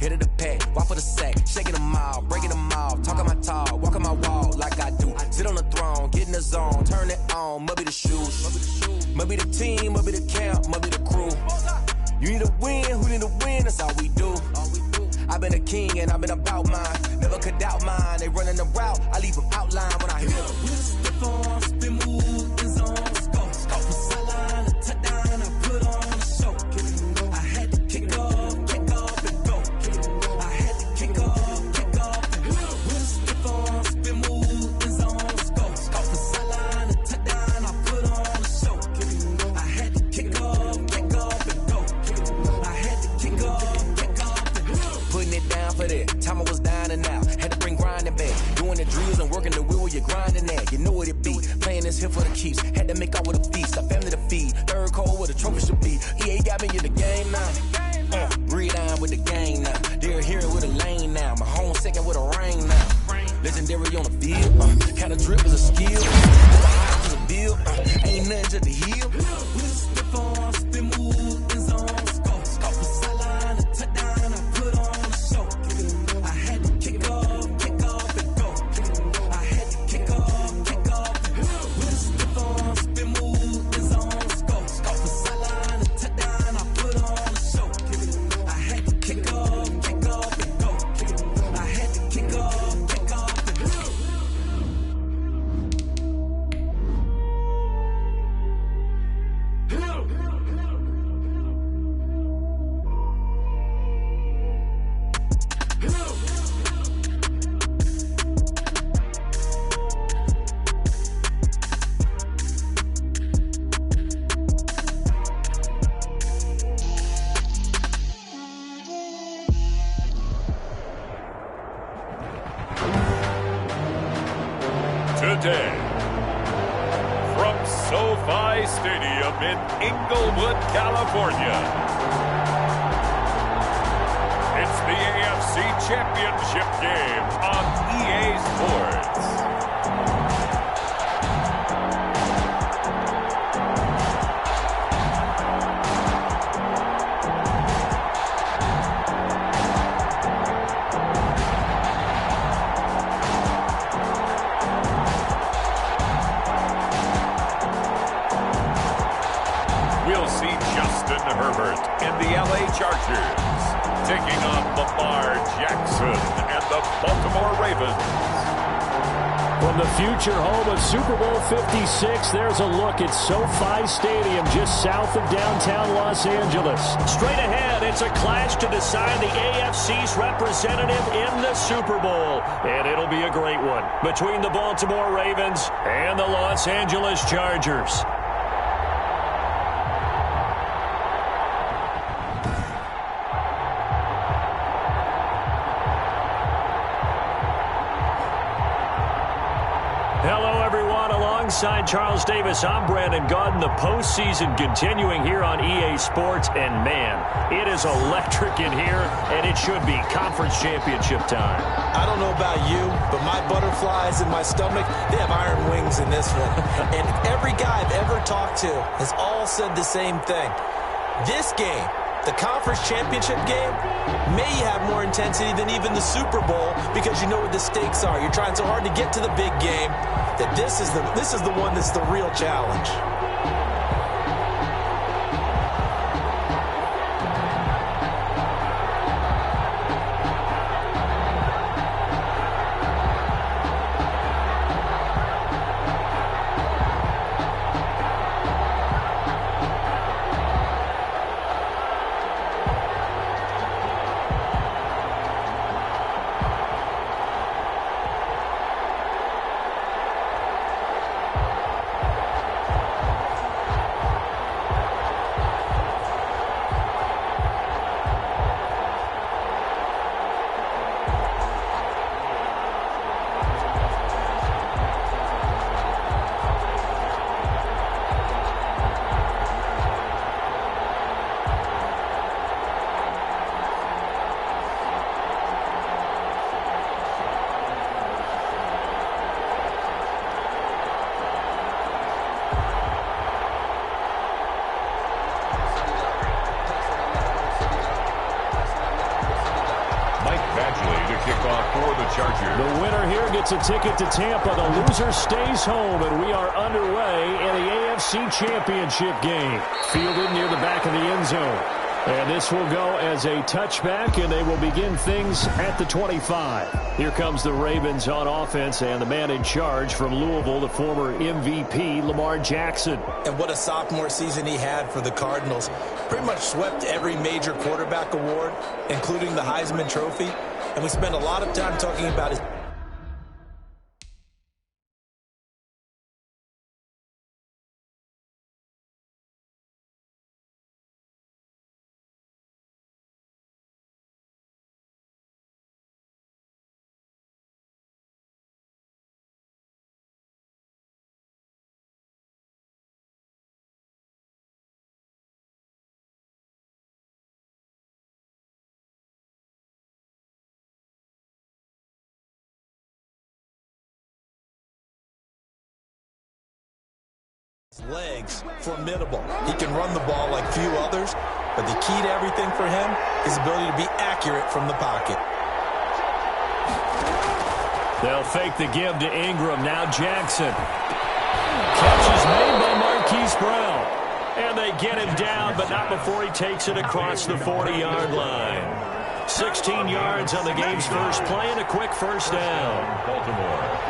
hit of the pack, walk for the sack, shaking them all, breaking them all, talking my talk, walking my wall like I do. Sit on the throne, get in the zone, turn it on, must be the shoes, must be the team, must be the camp, must be the crew. You need a win, who need a win, that's all we do. I've been a king and I've been about mine, never could doubt mine. They running the route, I leave them outline when I hit them. Stiff on, spin move, in zone, scope from sideline to touchdown, I put on a show. I had to kick off and go. I had to kick off and go. Stiff on, spin move, in zone, scope from sideline to touchdown, I put on a show. I had to kick off and go. I had to kick off and go. Putting it down for that. Time I was down and out. Had to bring grinding back. Doing the drills and working the wheel where you're grinding at. You know what it be. Playing this here for the keeps. Had to make out with a feast. A family to feed. Third cold where the trophy should be. EA got me in the game now. Breathe on with the gang now. They're here with a lane now. My home second with a ring now. Legendary on the field. Kind of drip is a skill. The high to the bill. Ain't nothing to the heel. Step on, spin move, in zone, scope from sideline to touchdown, I put on a show. I had to kick off and go. I had to kick off and go. Step on, spin move, in zone, scope from sideline to touchdown, I put on a show. I had to kick off and go. I had to kick off and go. Today, from SoFi Stadium in Inglewood, California, it's the AFC Championship game on EA Sports. We'll see Justin Herbert and the LA Chargers taking on Lamar Jackson and the Baltimore Ravens. From the future home of Super Bowl 56, there's a look at SoFi Stadium just south of downtown Los Angeles. Straight ahead, it's a clash to decide the AFC's representative in the Super Bowl. And it'll be a great one between the Baltimore Ravens and the Los Angeles Chargers. Alongside Charles Davis, I'm Brandon Gaudin. The postseason continuing here on EA Sports. And, man, it is electric in here, and it should be conference championship time. I don't know about you, but my butterflies in my stomach, they have iron wings in this one. And every guy I've ever talked to has all said the same thing. This game, the conference championship game, may have more intensity than even the Super Bowl because you know what the stakes are. You're trying so hard to get to the big game that this is the one that's the real challenge. Badgley to kick off for the Chargers. The winner here gets a ticket to Tampa. The loser stays home, and we are underway in the AFC Championship game. Fielded near the back of the end zone. And this will go as a touchback, and they will begin things at the 25. Here comes the Ravens on offense, and the man in charge from Louisville, the former MVP, Lamar Jackson. And what a sophomore season he had for the Cardinals. Pretty much swept every major quarterback award, including the Heisman Trophy. And we spent a lot of time talking about his legs, formidable. He can run the ball like few others, but the key to everything for him is ability to be accurate from the pocket. They'll fake the give to Ingram. Now Jackson. Catch is made by Marquise Brown. And they get him down, but not before he takes it across the 40-yard line. 16 yards on the game's first play and a quick first down. Baltimore.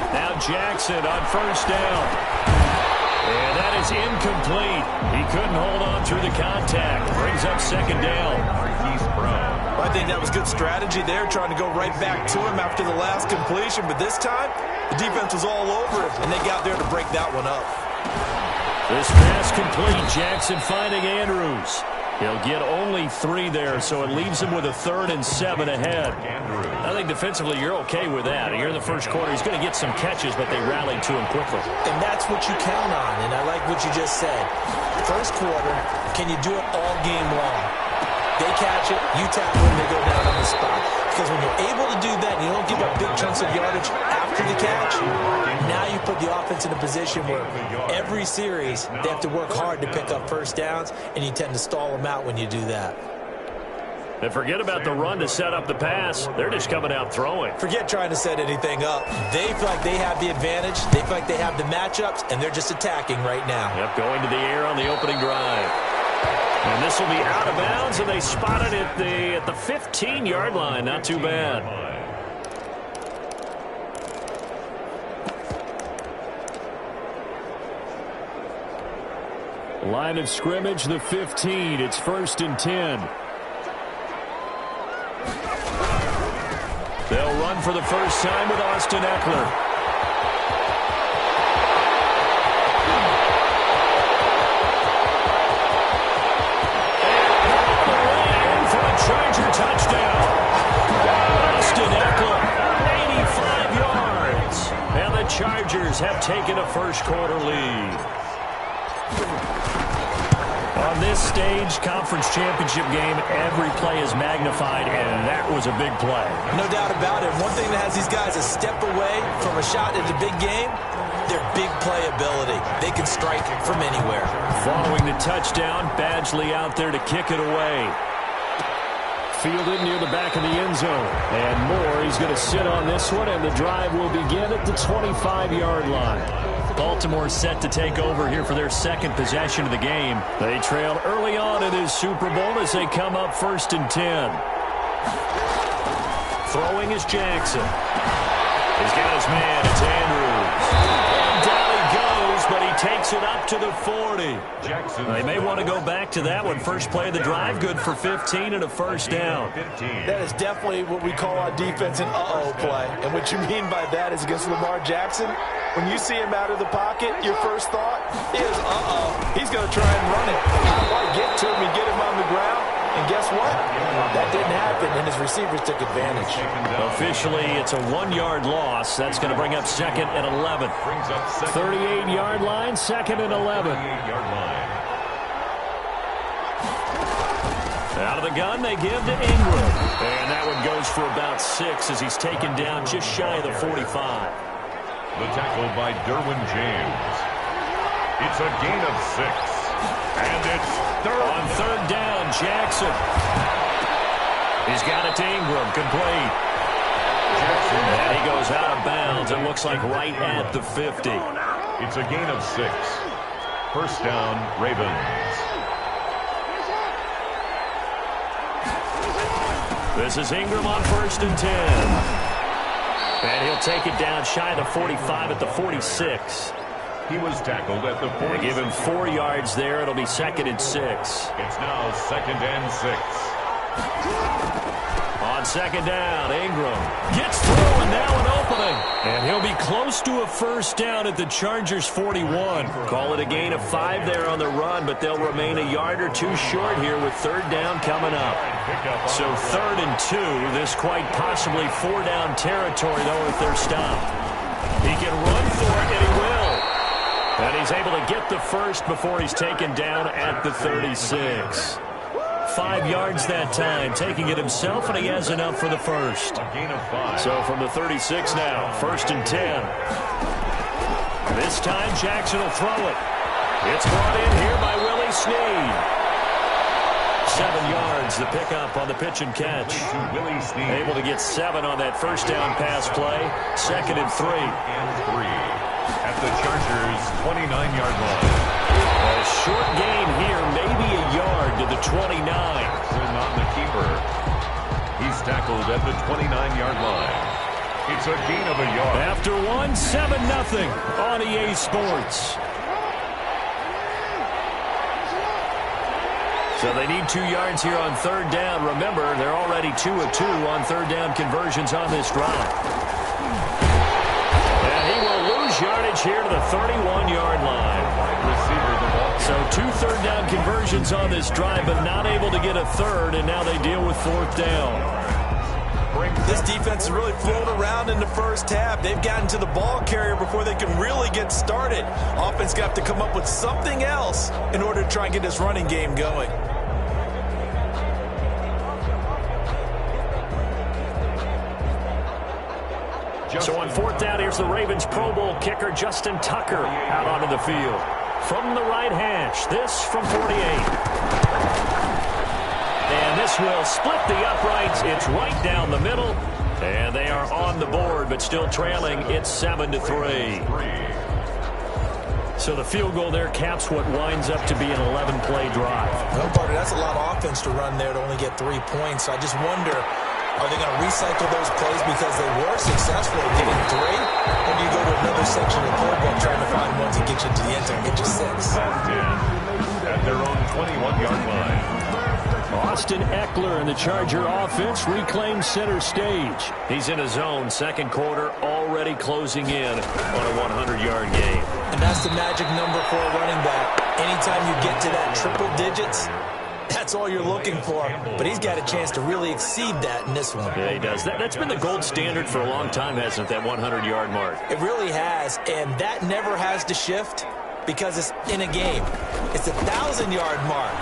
Now Jackson on first down. And that is incomplete. He couldn't hold on through the contact. Brings up second down. Marquise Brown. I think that was good strategy there, trying to go right back to him after the last completion. But this time, the defense was all over it, and they got there to break that one up. This pass complete. Jackson finding Andrews. He'll get only 3 there, so it leaves him with a 3rd and 7 ahead. I think defensively you're okay with that. Here in the first quarter, he's going to get some catches, but they rallied to him quickly. And that's what you count on, and I like what you just said. First quarter, can you do it all game long? They catch it, you tackle them, they go down on the spot. Because when you're able to do that, and you don't give up big chunks of yardage after the catch, now you put the offense in a position where every series they have to work hard to pick up first downs, and you tend to stall them out when you do that. And forget about the run to set up the pass. They're just coming out throwing. Forget trying to set anything up. They feel like they have the advantage. They feel like they have the matchups, and they're just attacking right now. Yep, going to the air on the opening drive. And this will be out of bounds, and they spot it at the 15-yard line. Not too bad. Line of scrimmage, the 15. It's 1st and 10. They'll run for the first time with Austin Eckler. Charger touchdown. Austin Eckler, 85 yards. And the Chargers have taken a first quarter lead. On this stage, conference championship game, every play is magnified, and that was a big play. No doubt about it. One thing that has these guys a step away from a shot at the big game, their big play ability. They can strike from anywhere. Following the touchdown, Badgley out there to kick it away. Fielded near the back of the end zone. And Moore, he's going to sit on this one, and the drive will begin at the 25-yard line. Baltimore set to take over here for their second possession of the game. They trailed early on in this Super Bowl as they come up 1st and 10. Throwing is Jackson. He's got his man. It's Andrews. And down he goes, but he takes it up to the 40. Jackson. They may want to go back to that one. First play of the drive, good for 15 and a first down. That is definitely what we call on defense an uh-oh play. And what you mean by that is against Lamar Jackson, when you see him out of the pocket, your first thought is, uh-oh, he's going to try and run it. How do I get to him and get him on the ground? And guess what? That didn't happen, and his receivers took advantage. Officially, it's a 1-yard loss. That's going to bring up 2nd and 11. 38-yard line, 2nd and 11. Out of the gun, they give to Ingram. And that one goes for about 6 as he's taken down just shy of the 45. The tackle by Derwin James. It's a gain of 6. And it's third. On third down, Jackson. He's got it to Ingram, complete. And he goes out of bounds. It looks like right at the 50. It's a gain of 6. First down, Ravens. This is Ingram on 1st and 10. And he'll take it down shy of the 45 at the 46. He was tackled at the 40. They give him 4 yards there. It'll be 2nd and 6. It's now 2nd and 6. On 2nd down, Ingram gets through, and now an opening. And he'll be close to a first down at the Chargers' 41. Call it a gain of 5 there on the run, but they'll remain a yard or 2 short here with 3rd down coming up. So 3rd and 2, this quite possibly 4-down territory, though, if they're stopped. He can run for it, and he will. And he's able to get the first before he's taken down at the 36. 5 yards that time, taking it himself, and he has enough for the first. A gain of 5. So from the 36 now, 1st and 10. This time Jackson will throw it. It's brought in here by Willie Snead. 7 yards, the pickup on the pitch and catch. Able to get 7 on that first down pass play. 2nd and 3. At the Chargers' 29-yard line. A short gain here, maybe a yard to the 29. On the keeper. He's tackled at the 29-yard line. It's a gain of a yard. After 1, 7-0 on EA Sports. So they need 2 yards here on 3rd down. Remember, they're already 2 of 2 on 3rd down conversions on this drive. And he will lose yardage here to the 31-yard line. So 2 3rd down conversions on this drive, but not able to get a 3rd, and now they deal with 4th down. This defense has really flown around in the first half. They've gotten to the ball carrier before they can really get started. Offense got to come up with something else in order to try and get this running game going. So on 4th down, here's the Ravens Pro Bowl kicker Justin Tucker out onto the field. From the right hash, this from 48. And this will split the uprights. It's right down the middle. And they are on the board, but still trailing. It's 7-3. So the field goal there caps what winds up to be an 11-play drive. Well, Carter, that's a lot of offense to run there to only get 3 points. I just wonder, are they going to recycle those plays because they were successful at getting 3? Or do you go to another section of the playbook trying to find ones that get you to the end zone and get you 6? At their own 21-yard line. Austin Eckler and the Charger offense reclaims center stage. He's in his zone, 2nd quarter, already closing in on a 100-yard game. And that's the magic number for a running back. Anytime you get to that triple digits, that's all you're looking for. But he's got a chance to really exceed that in this one. Yeah, he does. That's been the gold standard for a long time, hasn't it, that 100-yard mark? It really has, and that never has to shift because it's in a game. It's a 1,000-yard mark.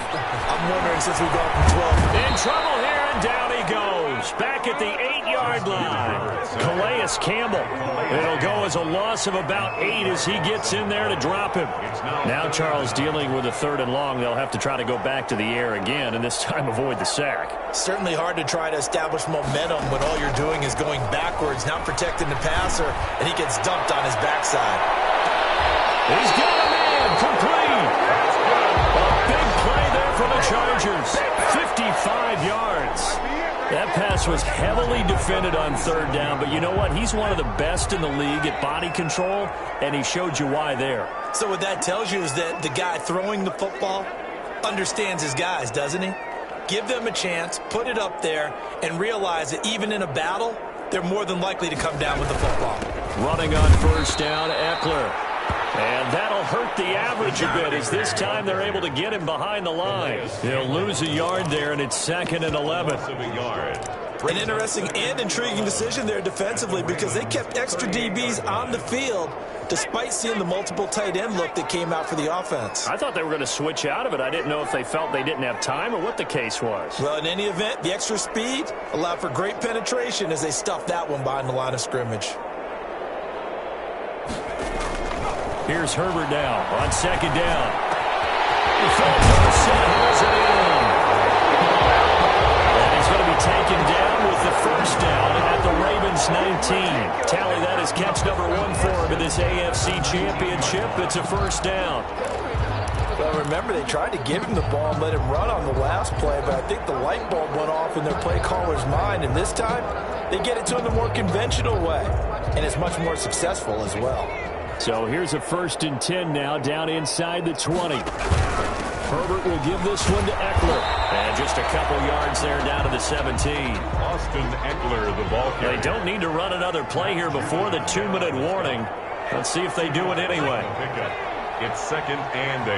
I'm wondering since we've gone from 12. In trouble here, and down he goes. Back at the 8-yard line. Calais Campbell. It'll go as a loss of about 8 as he gets in there to drop him. Now Charles dealing with a 3rd and long. They'll have to try to go back to the air again, and this time avoid the sack. Certainly hard to try to establish momentum when all you're doing is going backwards, not protecting the passer, and he gets dumped on his backside. He's got a man complete. A big play there for the Chargers. 55 yards. That pass was heavily defended on 3rd down, but you know what? He's one of the best in the league at body control, and he showed you why there. So what that tells you is that the guy throwing the football understands his guys, doesn't he? Give them a chance, put it up there, and realize that even in a battle, they're more than likely to come down with the football. Running on 1st down, Eckler. And that'll hurt the average a bit as this time they're able to get him behind the line. He'll lose a yard there, and it's 2nd and 11. An interesting and intriguing decision there defensively because they kept extra DBs on the field despite seeing the multiple tight end look that came out for the offense. I thought they were going to switch out of it. I didn't know if they felt they didn't have time or what the case was. Well, in any event, the extra speed allowed for great penetration as they stuffed that one behind the line of scrimmage. Here's Herbert now on 2nd down. He falls on the set, holds it in. And he's going to be taken first down at the Ravens 19. Tally that is catch number 1 for him in this AFC Championship. It's a first down. Well, remember, they tried to give him the ball and let him run on the last play, but I think the light bulb went off in their play caller's mind, and this time they get it to him the more conventional way, and it's much more successful as well. So here's a 1st and 10 now, down inside the 20. Herbert will give this one to Eckler. And just a couple yards there down to the 17. Austin Eckler, the ball carrier. They don't need to run another play here before the 2-minute warning. Let's see if they do it anyway. It's 2nd and 8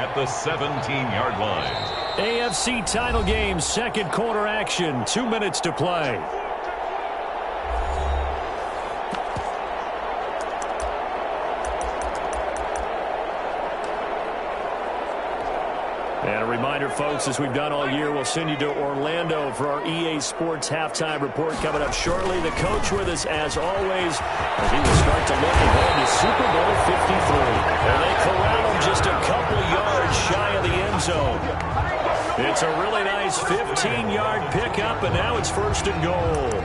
at the 17-yard line. AFC title game, 2nd quarter action, 2 minutes to play. And a reminder, folks, as we've done all year, we'll send you to Orlando for our EA Sports halftime report coming up shortly. The coach with us, as always, as he will start to look ahead to Super Bowl 53. And they corral him just a couple yards shy of the end zone. It's a really nice 15-yard pickup, and now it's 1st and goal.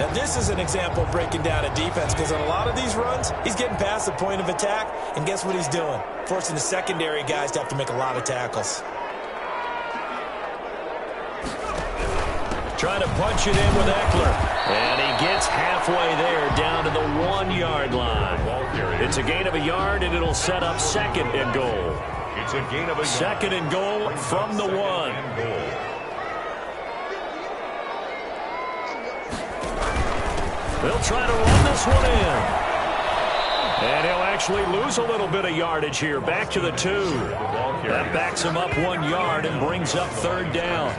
Now, this is an example of breaking down a defense, because on a lot of these runs, he's getting past the point of attack, and guess what he's doing? Forcing the secondary guys to have to make a lot of tackles. Trying to punch it in with Eckler. And he gets halfway there, down to the 1-yard line. It's a gain of a yard, and it'll set up 2nd and goal. It's a gain of a yard. 2nd and goal from the 1. They'll try to run this one in. And he'll actually lose a little bit of yardage here. Back to the 2. That backs him up 1 yard and brings up 3rd down.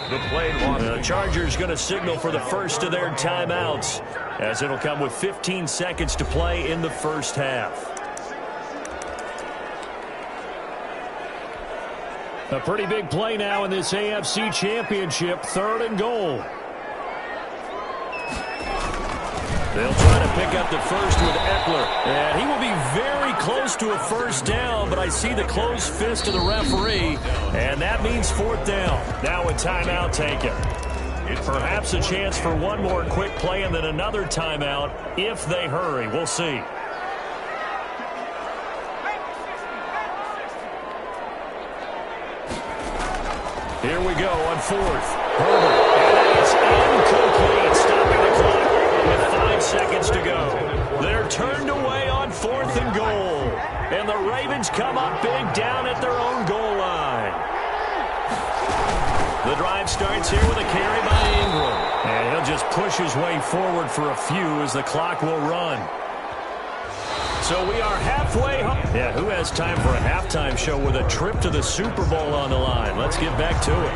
The Chargers going to signal for the first of their timeouts, as it'll come with 15 seconds to play in the first half. A pretty big play now in this AFC Championship, 3rd and goal. They'll try to pick up the first with Eckler. And he will be very close to a first down, but I see the closed fist of the referee, and that means 4th down. Now a timeout taken. Perhaps a chance for one more quick play and then another timeout if they hurry. We'll see. Here we go on 4th. Herbert. And it's incomplete, stopping the clock with 5 seconds to go. They're turned away on 4th and goal. And the Ravens come up big down at their own goal line. The drive starts here with a carry by Ingram. And he'll just push his way forward for a few as the clock will run. So we are halfway home. Yeah, who has time for a halftime show with a trip to the Super Bowl on the line? Let's get back to it.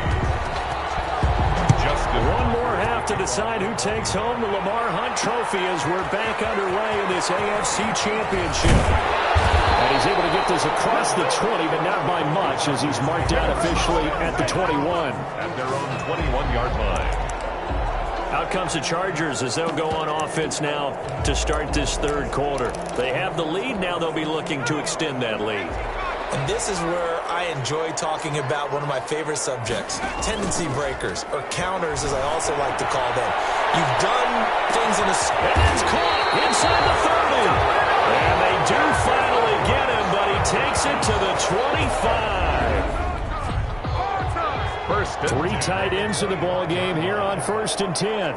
Just one more half to decide who takes home the Lamar Hunt Trophy as we're back underway in this AFC Championship. And he's able to get this across the 20, but not by much as he's marked out officially at the 21. At their own 21-yard line. Out comes the Chargers as they'll go on offense now to start this 3rd quarter. They have the lead. Now they'll be looking to extend that lead. And this is where I enjoy talking about one of my favorite subjects, tendency breakers, or counters as I also like to call them. You've done things in a... And it's caught inside the 30. And they do finally get him, but he takes it to the 25. 3 tight ends in the ball game here on 1st and 10.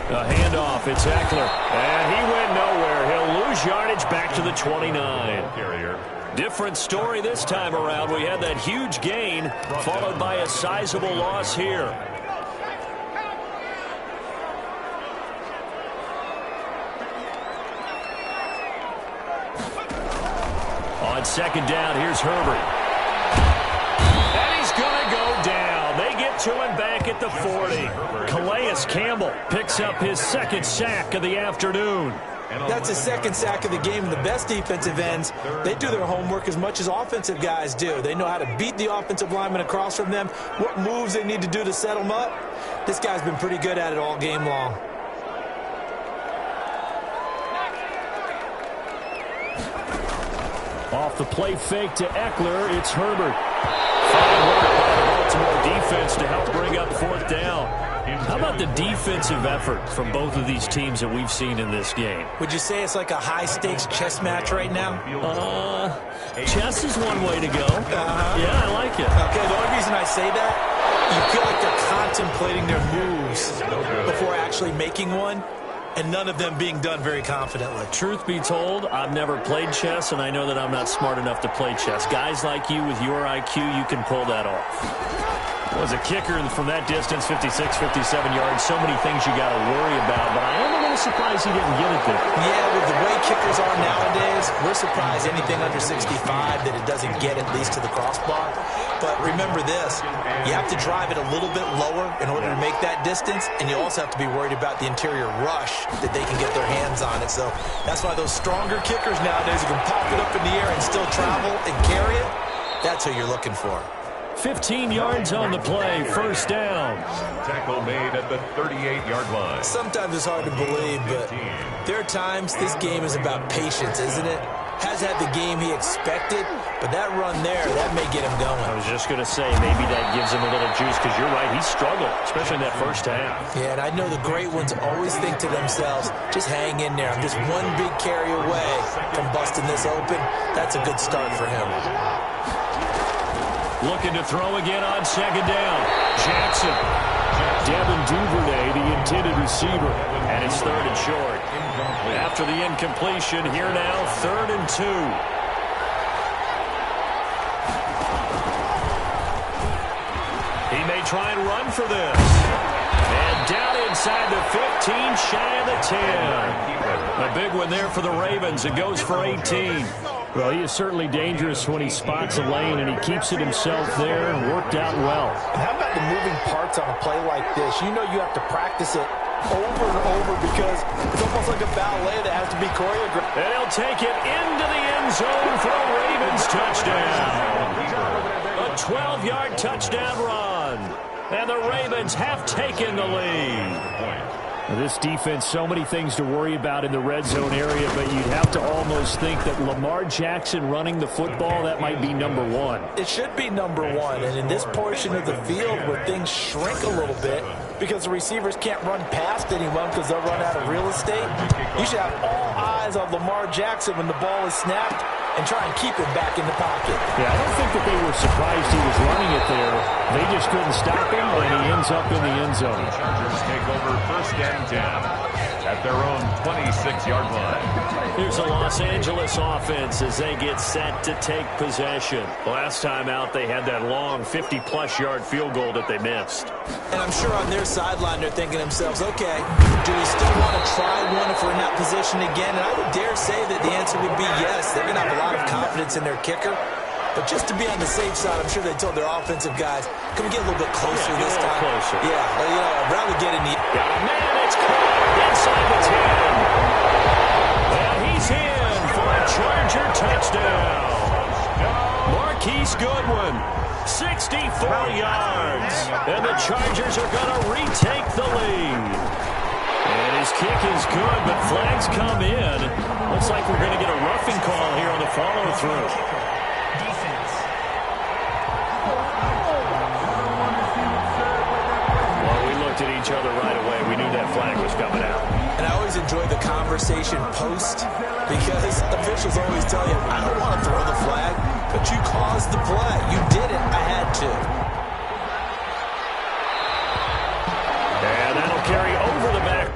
A handoff, it's Eckler. And he went nowhere. He'll lose yardage back to the 29. Different story this time around. We had that huge gain followed by a sizable loss here. On 2nd down, here's Herbert. And he's going to go down. They get to him back at the 40. Calais Campbell picks up his 2nd sack of the afternoon. That's his 2nd sack of the game. And the best defensive ends, they do their homework as much as offensive guys do. They know how to beat the offensive lineman across from them, what moves they need to do to set them up. This guy's been pretty good at it all game long. Off the play fake to Eckler, it's Herbert. Fine work by the Baltimore defense to help bring up fourth down. How about the defensive effort from both of these teams that we've seen in this game? Would you say it's like a high-stakes chess match right now? Chess is one way to go. Yeah, I like it. Okay, the only reason I say that, you feel like they're contemplating their moves before actually making one, and none of them being done very confidently. Truth be told, I've never played chess, and I know that I'm not smart enough to play chess. Guys like you with your IQ, you can pull that off. Was a kicker from that distance, 56, 57 yards. So many things you got to worry about, but I am a little surprised he didn't get it there. Yeah, with the way kickers are nowadays, we're surprised anything under 65 that it doesn't get at least to the crossbar. But remember this, you have to drive it a little bit lower in order to make that distance, and you also have to be worried about the interior rush that they can get their hands on it. So that's why those stronger kickers nowadays who can pop it up in the air and still travel and carry it, that's who you're looking for. 15 yards on the play, first down. Tackle made at the 38-yard line. Sometimes it's hard to believe, but there are times this game is about patience, isn't it? Has had the game he expected, but that run there, that may get him going. I was just going to say, maybe that gives him a little juice, because you're right, he struggled, especially in that first half. Yeah, and I know the great ones always think to themselves, just hang in there. I'm just one big carry away from busting this open. That's a good start for him. Looking to throw again on second down. Jackson. Devin Duvernay, the intended receiver. And it's third and short. After the incompletion, here now, 3rd and 2. He may try and run for this. And down inside the 15, shy of the 10. A big one there for the Ravens. It goes for 18. Well, he is certainly dangerous when he spots a lane, and he keeps it himself there and worked out well. And how about the moving parts on a play like this? You know you have to practice it over and over because it's almost like a ballet that has to be choreographed. And he'll take it into the end zone for a Ravens touchdown. A 12-yard touchdown run. And the Ravens have taken the lead. This defense, so many things to worry about in the red zone area, but you'd have to almost think that Lamar Jackson running the football, that might be number one. It should be number one, and in this portion of the field where things shrink a little bit because the receivers can't run past anyone because they'll run out of real estate, you should have all eyes on Lamar Jackson when the ball is snapped and try and keep him back in the pocket. Yeah, I don't think that they were surprised he was running it there. They just couldn't stop him, and he ends up in the end zone. Chargers take over 1st and 10 at their own 26-yard line. Here's the Los Angeles offense as they get set to take possession. Last time out, they had that long 50-plus yard field goal that they missed. And I'm sure on their sideline they're thinking to themselves, okay, do we still want to try one if we're in that position again? And I would dare say that the answer would be yes. They're going to have a lot of confidence in their kicker. But just to be on the safe side, I'm sure they told their offensive guys, can we get a little bit closer this time? Closer. Yeah, well, you know, I'd rather get in the... Got a man, it's caught inside the 10. And he's in for a Charger touchdown. Marquise Goodwin, 64 yards. And the Chargers are going to retake the lead. And his kick is good, but flags come in. Looks like we're going to get a roughing call here on the follow-through. At each other right away. We knew that flag was coming out. And I always enjoy the conversation post because officials always tell you, I don't want to throw the flag, but you caused the play. You did it. I had to. And that'll carry over the back.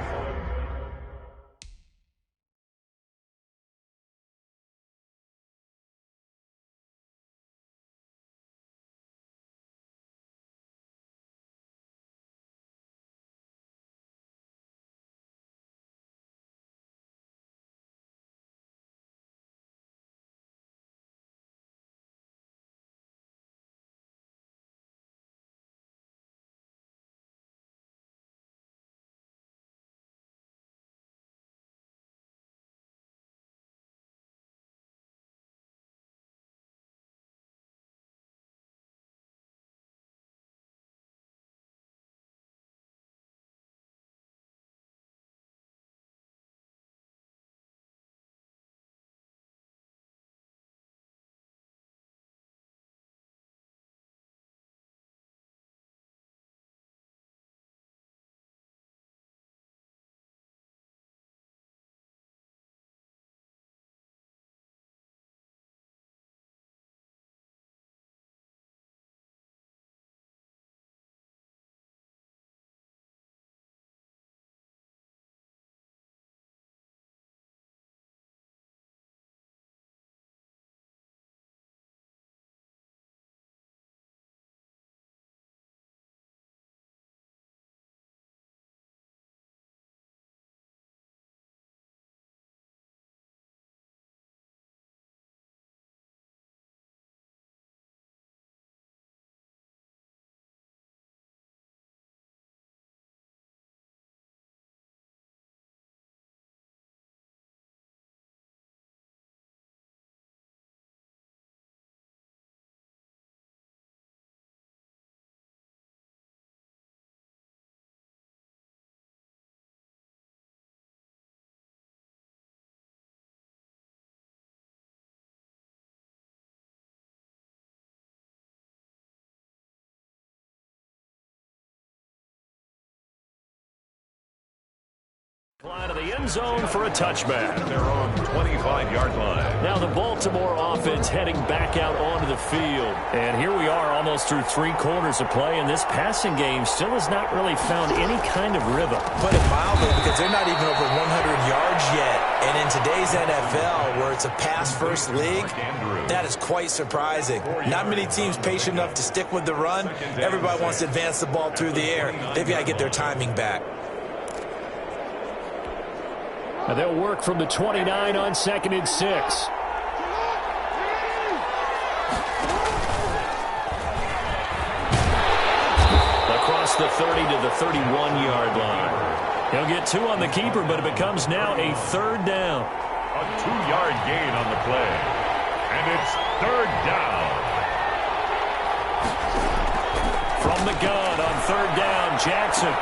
Line of the end zone for a touchback. Their own 25-yard line. Now the Baltimore offense heading back out onto the field. And here we are almost through 3 quarters of play, and this passing game still has not really found any kind of rhythm. Put it mildly, because they're not even over 100 yards yet. And in today's NFL, where it's a pass-first league, that is quite surprising. Not many teams patient enough to stick with the run. Everybody wants to advance the ball through the air. They've got to get their timing back. And they'll work from the 29 on 2nd and 6. Across the 30 to the 31-yard line. He'll get 2 on the keeper, but it becomes now a 3rd down. A 2-yard gain on the play. And it's 3rd down. From the gun on 3rd down, Jackson.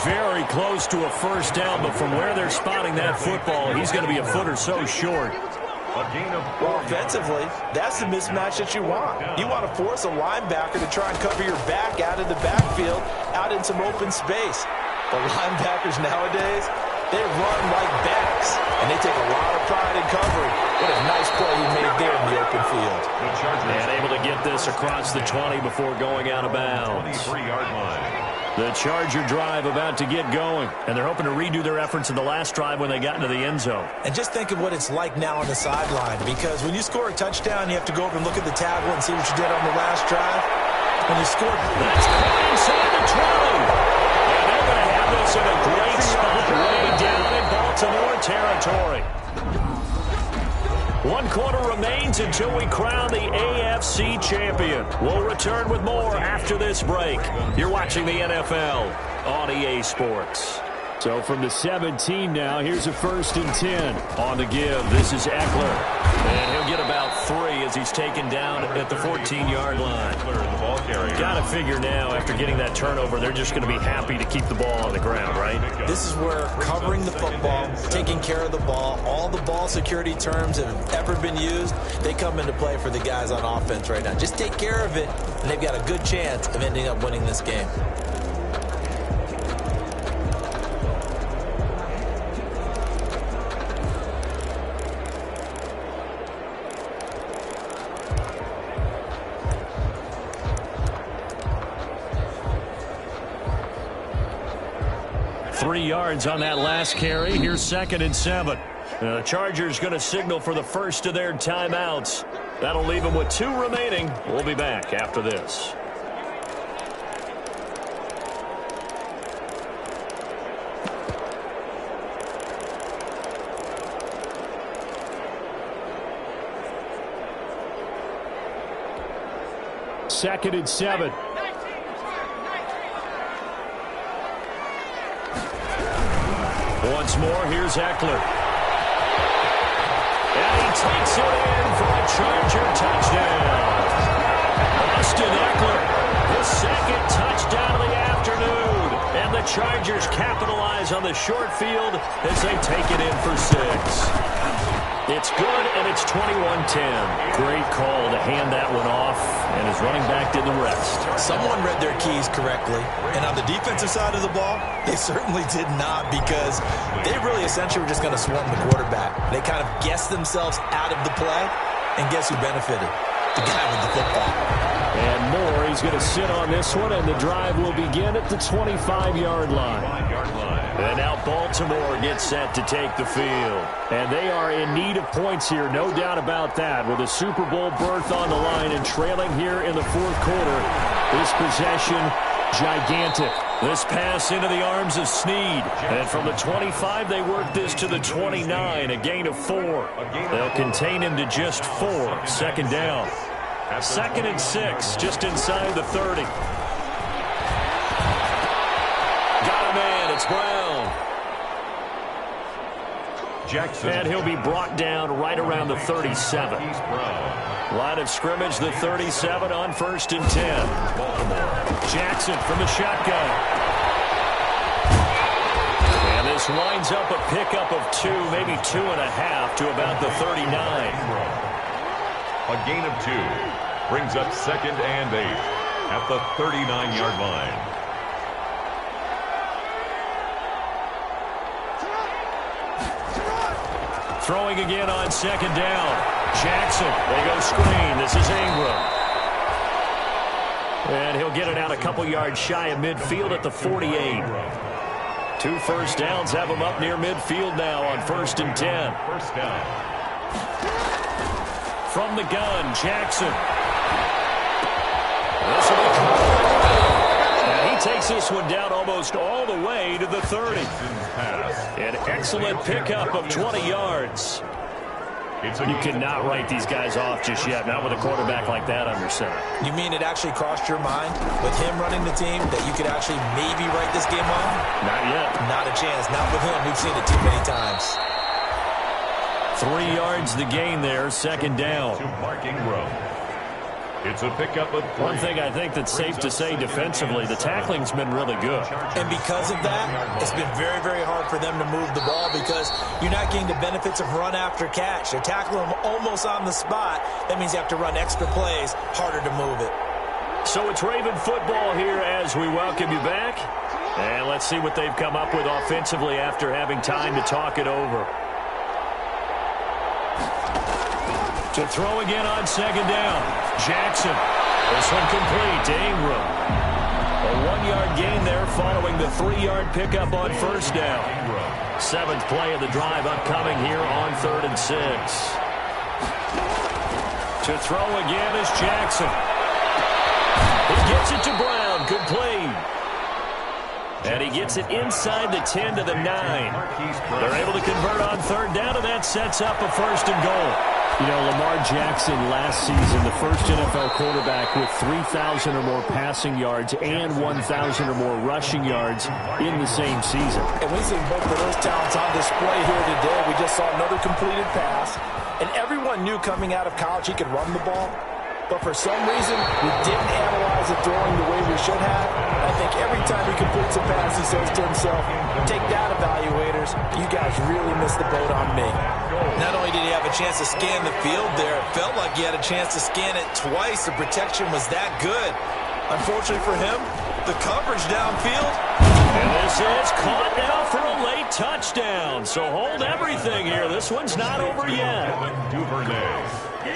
Very close to a 1st down, but from where they're spotting that football, he's going to be a foot or so short. A gain of 4 Well, offensively, that's the mismatch that you want. You want to force a linebacker to try and cover your back out of the backfield, out in some open space. But linebackers nowadays, they run like backs, and they take a lot of pride in covering. What a nice play he made there in the open field. And able to get this across the 20 before going out of bounds. 23-yard line. The Charger drive about to get going, and they're hoping to redo their efforts in the last drive when they got into the end zone. And just think of what it's like now on the sideline, because when you score a touchdown, you have to go over and look at the tablet and see what you did on the last drive. When you scored, that's inside the 20. And they're going to have this in a great spot way down in Baltimore territory. 1 quarter remains until we crown the AFC champion. We'll return with more after this break. You're watching the NFL on EA Sports. So from the 17 now, here's a 1st and 10. On the give, this is Eckler. And he'll get about 3 as he's taken down at the 14-yard line. Got to figure now, after getting that turnover, they're just going to be happy to keep the ball on the ground, right? This is where covering the football, taking care of the ball, all the ball security terms that have ever been used, they come into play for the guys on offense right now. Just take care of it, and they've got a good chance of ending up winning this game. Yards on that last carry. Here's 2nd and 7. The Chargers going to signal for the first of their timeouts. That'll leave them with 2 remaining. We'll be back after this. Second and 7. Once more, here's Eckler. And he takes it in for a Charger touchdown. Austin Eckler, his 2nd touchdown of the afternoon. And the Chargers capitalize on the short field as they take it in for 6. It's good, and it's 21-10. Great call to hand that one off, and his running back did the rest. Someone read their keys correctly, and on the defensive side of the ball, they certainly did not, because they really essentially were just going to swarm the quarterback. They kind of guessed themselves out of the play, and guess who benefited? The guy with the football. And more, he's going to sit on this one, and the drive will begin at the 25-yard line. And now Baltimore gets set to take the field. And they are in need of points here, no doubt about that, with a Super Bowl berth on the line and trailing here in the 4th quarter. This possession, gigantic. This pass into the arms of Snead. And from the 25, they work this to the 29, a gain of 4. They'll contain him to just 4, 2nd down. 2nd and 6, just inside the 30. Got a man, it's Brown. Jackson. And he'll be brought down right around the 37. Line of scrimmage, the 37 on 1st and 10. Jackson from the shotgun. And this winds up a pickup of 2, maybe 2.5 to about the 39. A gain of 2 brings up 2nd and 8 at the 39-yard line. Throwing again on second down. Jackson, they go screen. This is Ingram. And he'll get it out a couple yards shy of midfield at the 48. 2 first downs have him up near midfield now on 1st and 10. First down. From the gun, Jackson. This will be caught. And he takes this one down almost all the way to the 30. An excellent pickup of 20 yards. You cannot write these guys off just yet, not with a quarterback like that under center. You mean it actually crossed your mind with him running the team that you could actually maybe write this game off? Not yet. Not a chance. Not with him. We've seen it too many times. 3 yards the gain there, second down. To Mark Ingram. It's a pickup of 3. One thing I think that's safe to say defensively, the tackling's been really good. And because of that, it's been very, very hard for them to move the ball because you're not getting the benefits of run after catch. They're tackling them almost on the spot. That means you have to run extra plays, harder to move it. So it's Raven football here as we welcome you back. And let's see what they've come up with offensively after having time to talk it over. To throw again on second down. Jackson. This one complete to Ingram. A 1-yard gain there following the 3-yard pickup on first down. 7th play of the drive upcoming here on 3rd and 6. To throw again is Jackson. He gets it to Brown. Complete. And he gets it inside the 10 to the 9. They're able to convert on 3rd down, and that sets up a 1st and goal. You know, Lamar Jackson last season, the first NFL quarterback with 3,000 or more passing yards and 1,000 or more rushing yards in the same season. And we've seen both of those talents on display here today. We just saw another completed pass. And everyone knew coming out of college he could run the ball. But for some reason, we didn't analyze the throwing the way we should have. I think every time he completes a pass, he says to himself, take that, evaluators. You guys really missed the boat on me. Not only did he have a chance to scan the field there, it felt like he had a chance to scan it twice. The protection was that good. Unfortunately for him, the coverage downfield. And this is caught now for a late touchdown. So hold everything here. This one's not over yet.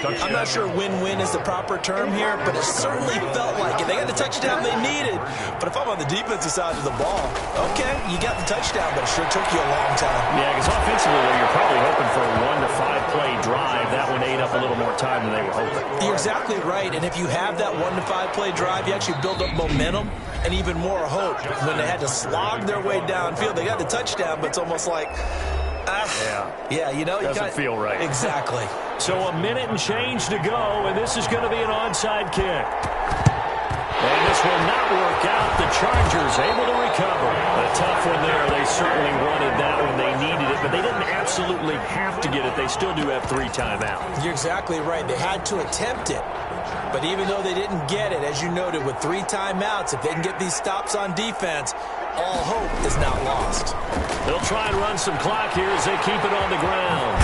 I'm not sure win-win is the proper term here, but it certainly felt like it. They got the touchdown they needed. But if I'm on the defensive side of the ball, okay, you got the touchdown, but it sure took you a long time. Yeah, because offensively, you're probably hoping for a 1 to 5 play drive. That one ate up a little more time than they were hoping. You're exactly right. And if you have that 1 to 5 play drive, you actually build up momentum and even more hope. When they had to slog their way downfield, they got the touchdown, but it's almost like, yeah, you know, doesn't feel right. Exactly. So a minute and change to go, and this is going to be an onside kick. And this will not work out. The Chargers able to recover. A tough one there. They certainly wanted that when they needed it, but they didn't absolutely have to get it. They still do have 3 timeouts. You're exactly right. They had to attempt it. But even though they didn't get it, as you noted, with 3 timeouts, if they can get these stops on defense, all hope is not lost. They'll try and run some clock here as they keep it on the ground.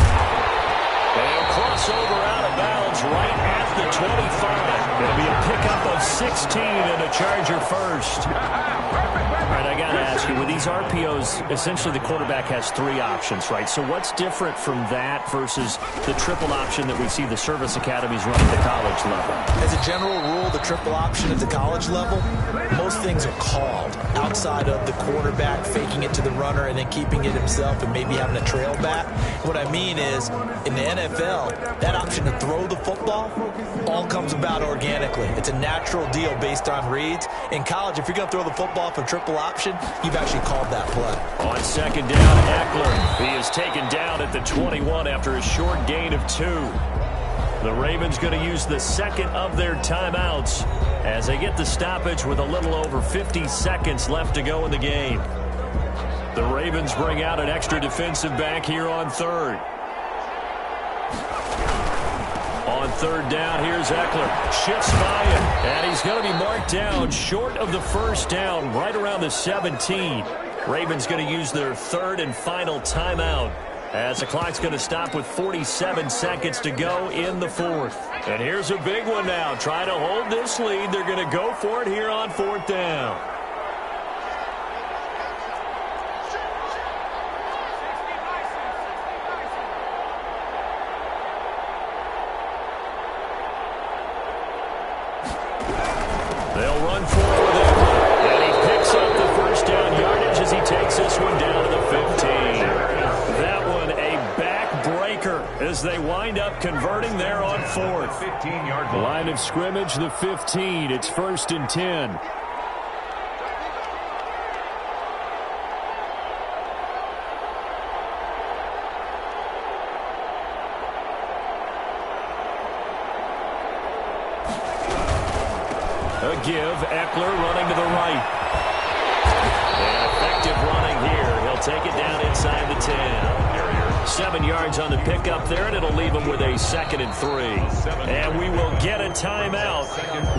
And crossover out of bounds right at the 25. It'll be a pickup of 16 and a Charger first. All right, I got to ask you, with these RPOs, essentially the quarterback has 3 options, right? So what's different from that versus the triple option that we see the service academies run at the college level? As a general rule, the triple option at the college level, most things are called outside of the quarterback faking it to the runner and then keeping it himself and maybe having a trail back. What I mean is, in the NFL, that option to throw the football all comes about organically. It's a natural deal based on reads. In college, if you're going to throw the football for triple option, you've actually called that play. On second down, Eckler. He is taken down at the 21 after a short gain of 2. The Ravens going to use the second of their timeouts as they get the stoppage with a little over 50 seconds left to go in the game. The Ravens bring out an extra defensive back here on 3rd. On 3rd down, here's Eckler. Shifts by him, and he's going to be marked down short of the first down, right around the 17. Ravens going to use their 3rd and final timeout as the clock's going to stop with 47 seconds to go in the 4th. And here's a big one now. Trying to hold this lead. They're going to go for it here on 4th down. as they wind up converting there on fourth. 15-yard Line of scrimmage, the 15. It's 1st and 10. A give, Eckler running to the right. And effective running here. He'll take it down inside the 10. 7 yards on the pickup there, and it'll leave him with a 2nd and 3. And we will get a timeout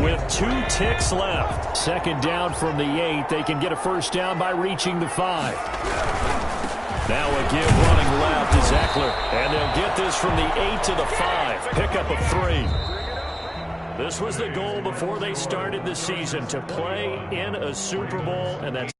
with 2 ticks left. 2nd down from the 8. They can get a 1st down by reaching the 5. Now a give running left is Eckler. And they'll get this from the 8 to the 5. Pickup of 3. This was the goal before they started the season, to play in a Super Bowl, and that's